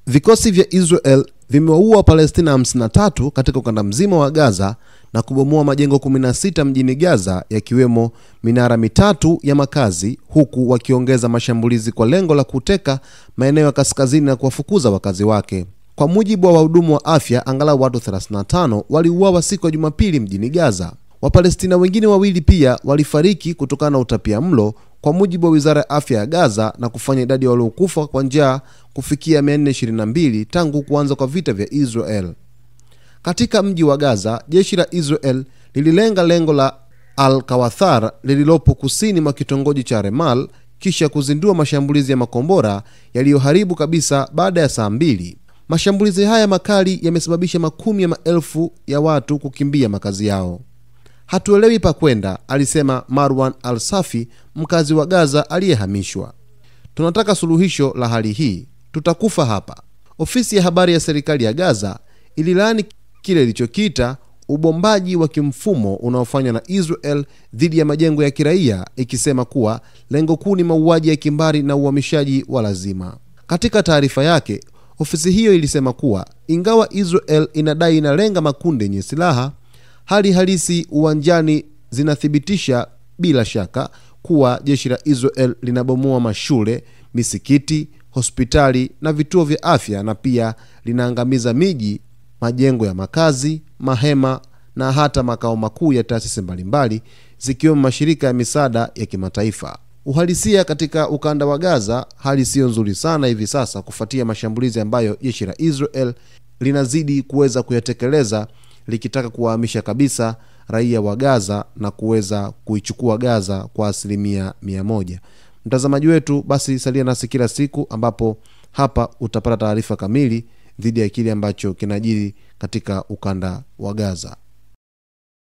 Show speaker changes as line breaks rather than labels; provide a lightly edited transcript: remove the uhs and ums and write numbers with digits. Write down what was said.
Vikosi vya Israel vimewaua Palestina 53 katika ukanda mzima wa Gaza na kubomoa majengo 16 mjini Gaza, yakiwemo minara mitatu ya makazi, huku wakiongeza mashambulizi kwa lengo la kuteka maeneo ya kaskazini na kuwafukuza wakazi wake. Kwa mujibu wa wahudumu wa afya, angalau watu 35 waliuawa siku ya Jumapili mjini Gaza. Wapalestina wengine wawili pia walifariki kutokana na utapiamlo, kwa mujibu wa Wizara ya Afya ya Gaza, na kufanya idadi ya waliokufa kwa njaa kufikia 422 tangu kuanza kwa vita vya Israel. Katika mji wa Gaza, jeshi la Israel lililenga lengo la Al-Kawathar lililopo kusini mwa kitongoji cha Remal, kisha kuzindua mashambulizi ya makombora yaliyoharibu kabisa baada ya saa 2. Mashambulizi haya makali yamesababisha makumi ya maelfu ya watu kukimbia makazi yao. Hatuelewi pa kwenda, alisema Marwan Al-Safi, mkazi wa Gaza aliyehamishwa. Tunataka suluhisho la hali hii, tutakufa hapa. Ofisi ya habari ya serikali ya Gaza ililaani kile ilichokiita ubombaji wa kimfumo unaofanywa na Israel dhidi ya majengo ya kiraia, ikisema kuwa lengo kuu ni mauaji ya kimbari na uhamishaji wa lazima. Katika taarifa yake, ofisi hiyo ilisema kuwa ingawa Israel inadai inalenga makundi yenye silaha, hali halisi uwanjani zinathibitisha bila shaka kuwa jeshi la Israel linabomoa mashule, misikiti, hospitali na vituo vya afya, na pia linaangamiza miji, majengo ya makazi, mahema na hata makao makuu ya taasisi mbalimbali zikiwemo mashirika ya misaada ya kimataifa. Uhalisia katika ukanda wa Gaza, hali sio nzuri sana hivi sasa kufuatia mashambulizi ambayo jeshi la Israel linazidi kuweza kuyatekeleza, likitaka kuwahamisha kabisa raia wa Gaza na kuweza kuichukua Gaza kwa 100%. Mtazamaji wetu, basi salia nasi kila siku, ambapo hapa utapata taarifa kamili dhidi ya kile ambacho kinajiri katika ukanda wa Gaza.